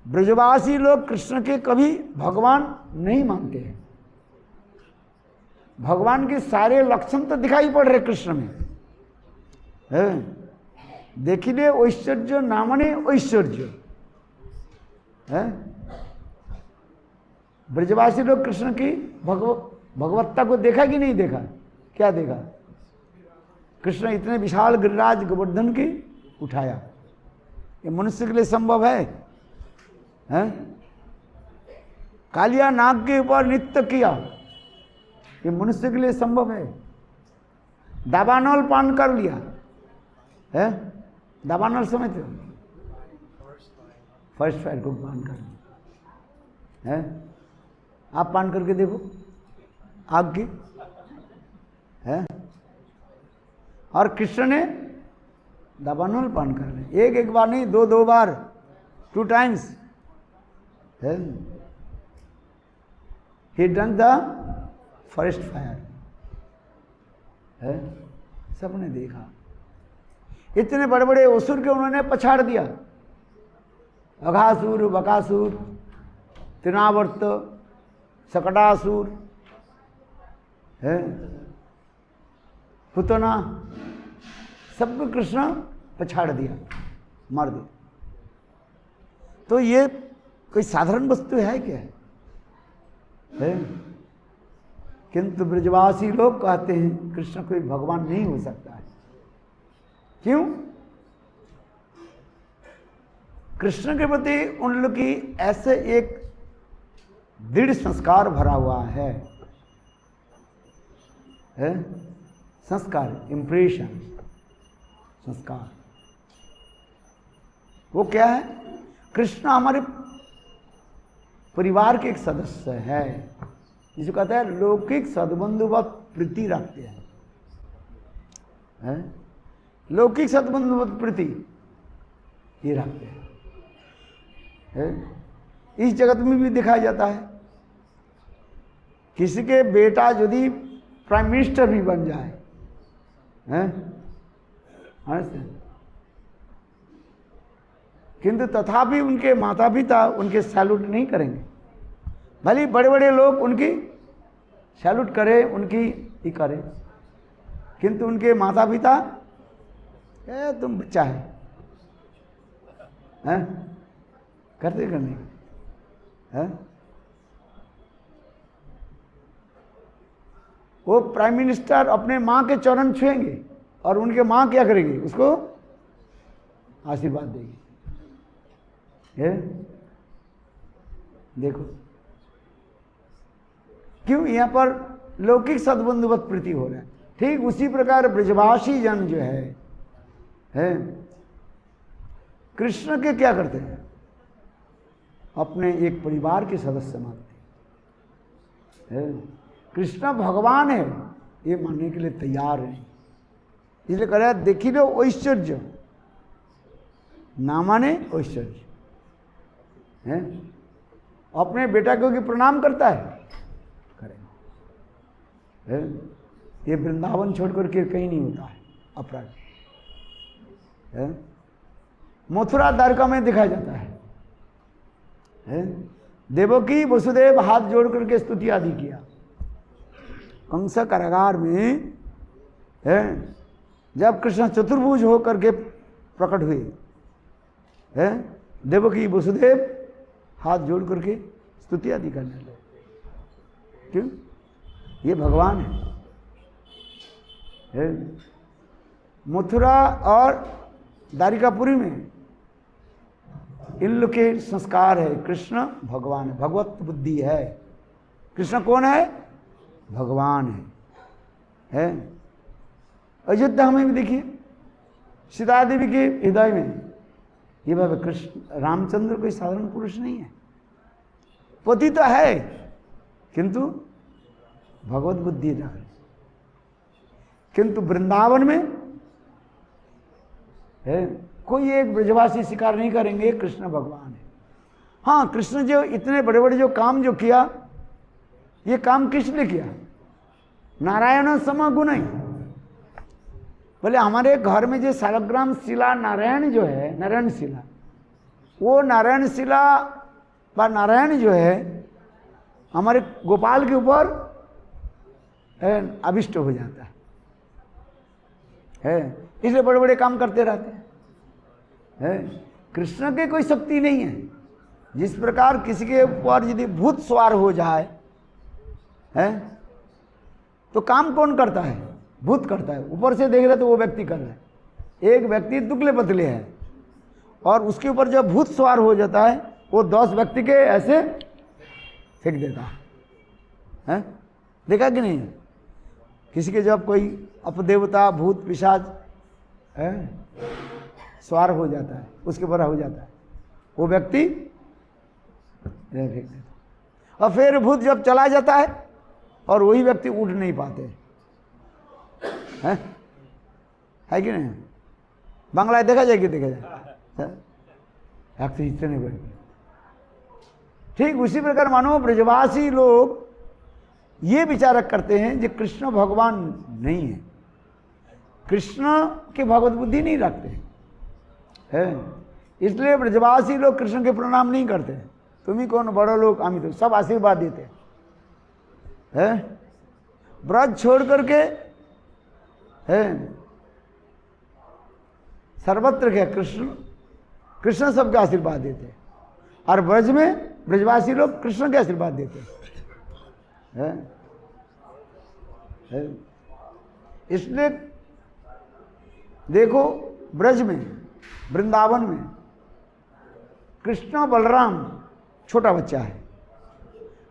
ब्रजवासी लोग कृष्ण के कभी भगवान नहीं मानते हैं। भगवान के सारे लक्षण तो दिखाई पड़ रहे कृष्ण में, है देखिए ऐश्वर्य नामने ऐश्वर्य है। ब्रजवासी लोग कृष्ण की भगवत्ता को देखा कि नहीं देखा? क्या देखा? कृष्ण इतने विशाल गिरिराज गोवर्धन की उठाया, ये मनुष्य के लिए संभव है? कालिया नाग के ऊपर नृत्य किया, ये मनुष्य के लिए संभव है? दावानल पान कर लिया है, दावानल समझते हो? फर्स्ट फायर को पान कर लिया है। आप पान करके देखो आग की है। और कृष्ण ने दावानल पान कर लिया, एक बार नहीं, दो बार, 2 times है। He drank the forest fire है, सबने देखा। इतने बड़े बड़े असुर के उन्होंने पछाड़ दिया, अघासुर, बकासुर, तृणावर्त, सकटासुर है, पुतना, सबको कृष्ण पछाड़ दिया, मार दिया। तो ये कोई साधारण वस्तु है क्या? है? किंतु ब्रजवासी लोग कहते हैं कृष्ण कोई भगवान नहीं हो सकता है। क्यों? कृष्ण के प्रति उन लोग की ऐसे एक दृढ़ संस्कार भरा हुआ है, संस्कार, इंप्रेशन, संस्कार। वो क्या है? कृष्ण हमारे परिवार के एक सदस्य है, जिसे कहता है लौकिक सद्बंधुवत प्रीति रखते हैं, लौकिक सद्बंधुवत प्रीति ये रखते हैं। इस जगत में भी दिखाया जाता है, किसी के बेटा यदि प्राइम मिनिस्टर भी बन जाए किंतु तथापि उनके माता पिता उनके सैल्यूट नहीं करेंगे। भले बड़े बड़े लोग उनकी सैल्यूट करें, उनकी ही करें, किंतु उनके माता पिता तुम बच्चा है, करते करने है? वो प्राइम मिनिस्टर अपने माँ के चरण छुएंगे और उनके माँ क्या करेगी? उसको आशीर्वाद देगी। देखो क्यों यहाँ पर लौकिक सद्बंधुवत प्रीति हो रहा है। ठीक उसी प्रकार ब्रजवासी जन जो है कृष्ण के क्या करते हैं? अपने एक परिवार के सदस्य मानते हैं। कृष्ण भगवान है ये मानने के लिए तैयार है। इसलिए कह रहा है देखी लो ऐश्वर्य ना माने ऐश्वर्य है। अपने बेटा को प्रणाम करता है, करें। ये वृंदावन छोड़कर के कहीं नहीं होता है अपराध है। मथुरा द्वारका में दिखाया जाता है, देवकी वसुदेव हाथ जोड़ करके स्तुति आदि किया। कंस कारागार में है जब कृष्ण चतुर्भुज होकर के प्रकट हुए है, देवकी वसुदेव हाथ जोड़ करके स्तुति आदि करने लगे। क्यों? ये भगवान है। मथुरा और द्वारिकापुरी में इन लोग के संस्कार है। कृष्ण भगवान है, भगवत बुद्धि है। कृष्ण कौन है? भगवान है। अयोध्या में भी देखिए सीता देवी के हृदय में ये बाबा कृष्ण रामचंद्र कोई साधारण पुरुष नहीं है, पति तो है किंतु भगवत बुद्धि है। किंतु वृंदावन में है कोई एक ब्रजवासी स्वीकार नहीं करेंगे कृष्ण भगवान है। हाँ, कृष्ण जो इतने बड़े बड़े जो काम जो किया, ये काम किस लिए किया? नारायण समगुण ही। बोले हमारे घर में जो शालग्राम शिला नारायण जो है, नारायण शिला, वो नारायण शिला व नारायण जो है हमारे गोपाल के ऊपर अभिष्ट हो जाता है, इसलिए बड़े बड़े काम करते रहते हैं। कृष्ण के कोई शक्ति नहीं है। जिस प्रकार किसी के ऊपर यदि भूत सवार हो जाए तो काम कौन करता है? भूत करता है। ऊपर से देख रहे तो वो व्यक्ति कर रहा है। एक व्यक्ति दुबले पतले है और उसके ऊपर जब भूत सवार हो जाता है वो 10 व्यक्ति के ऐसे फेंक देता है। देखा कि नहीं? किसी के जब कोई अपदेवता भूत पिशाच सवार हो जाता है, उसके ऊपर हो जाता है, वो व्यक्ति फेंक देता। और फिर भूत जब चला जाता है और वही व्यक्ति उठ नहीं पाते है कि नहीं? बांग्ला देखा जाए कि देखा जाए तो इतने बड़े। ठीक उसी प्रकार मानो ब्रजवासी लोग ये विचार करते हैं कि कृष्ण भगवान नहीं है, कृष्ण की भगवत बुद्धि नहीं रखते हैं, इसलिए ब्रजवासी लोग कृष्ण के प्रणाम नहीं करते। तुम ही कौन बड़ो लोग, हम तो सब आशीर्वाद देते हैं। ब्रज छोड़ करके सर्वत्र क्या कृष्ण कृष्ण सबके आशीर्वाद देते हैं, और ब्रज में ब्रजवासी लोग कृष्ण के आशीर्वाद देते हैं। इसलिए देखो ब्रज में वृंदावन में कृष्ण बलराम छोटा बच्चा है,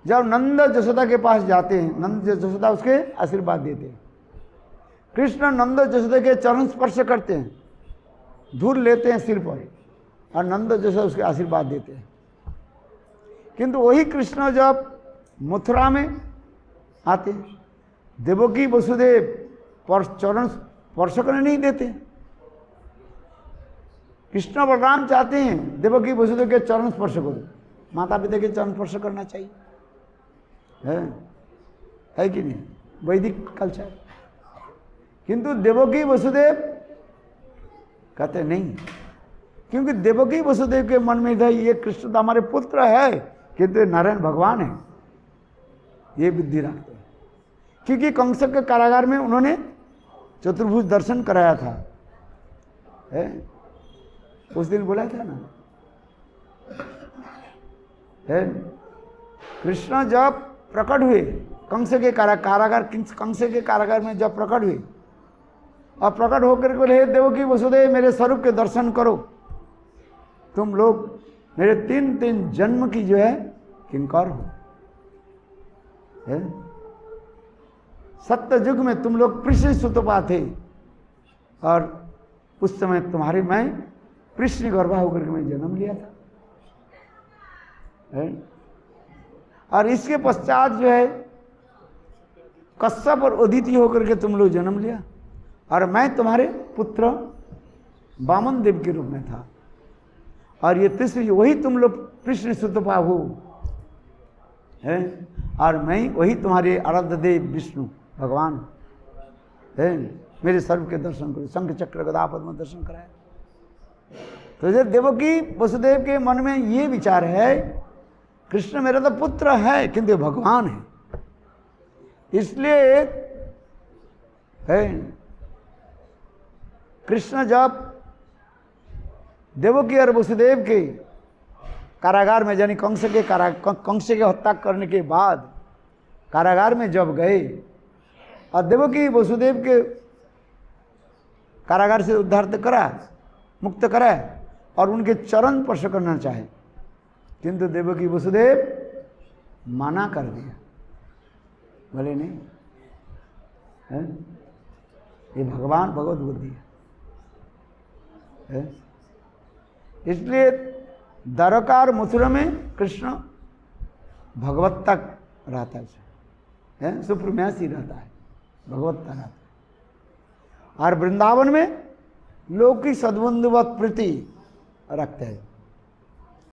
जब नंद जसोदा के पास जाते हैं नंद जसोदा उसके आशीर्वाद देते हैं। कृष्ण नंद जसोदा के चरण स्पर्श करते हैं, धूल लेते हैं सिर पर और नंद जसोदा उसके आशीर्वाद देते हैं। किंतु वही कृष्ण जब मथुरा में आते देवकी वसुदेव चरण स्पर्श करने नहीं देते। कृष्ण बलराम चाहते हैं देवकी वसुदेव के चरण स्पर्श करो, माता पिता के चरण स्पर्श करना चाहिए, है कि नहीं? वैदिक कल्चर। किंतु देवकी वसुदेव कहते नहीं, क्योंकि देवकी वसुदेव के मन में था ये कृष्ण तो हमारे पुत्र है किंतु नारायण भगवान है, ये बुद्धि रखते हैं। क्योंकि कंस के कारागार में उन्होंने चतुर्भुज दर्शन कराया था, उस दिन बोला था ना, कृष्ण जब प्रकट हुए कंस के कारागार कंस के कारागार में जब प्रकट हुए और प्रकट होकर बोले हे देवकी वसुदेव मेरे स्वरूप के दर्शन करो, तुम लोग मेरे 3 जन्म की जो है किंकर हो। सत्य युग में तुम लोग कृष्ण सुतपा थे और उस समय तुम्हारे मैं कृष्ण गर्भा होकर के मैं जन्म लिया था। और इसके पश्चात जो है कश्यप और उदिति होकर के तुम लोग जन्म लिया और मैं तुम्हारे पुत्र वामन देव के रूप में था, और ये तीसरी वही तुम लोग कृष्ण सुतपा हो है, और मैं वही तुम्हारे आराध्य देव विष्णु भगवान है। मेरे सर्व के दर्शन करो, शंख चक्र गदा पद्म दर्शन कराया। तो जब देवकी वसुदेव के मन में ये विचार है कृष्ण मेरा तो पुत्र है किंतु भगवान है, इसलिए है कृष्ण जब देवकी और वसुदेव के कारागार में यानी कंस के हत्या करने के बाद कारागार में जब गए और देवकी वसुदेव के कारागार से उद्धार करा मुक्त करा और उनके चरण स्पर्श करना चाहे, किंतु देवकी वसुदेव मना कर दिया, बोले नहीं है? ये भगवान भगवत बुद्धि है। इसलिए द्वारकार मथुरा में कृष्ण भगवत तक रहता है, सुप्रम्यासी रहता है, भगवत्ता रहता है। और वृंदावन में लौकिक सद्बंधुवत प्रीति रखते हैं।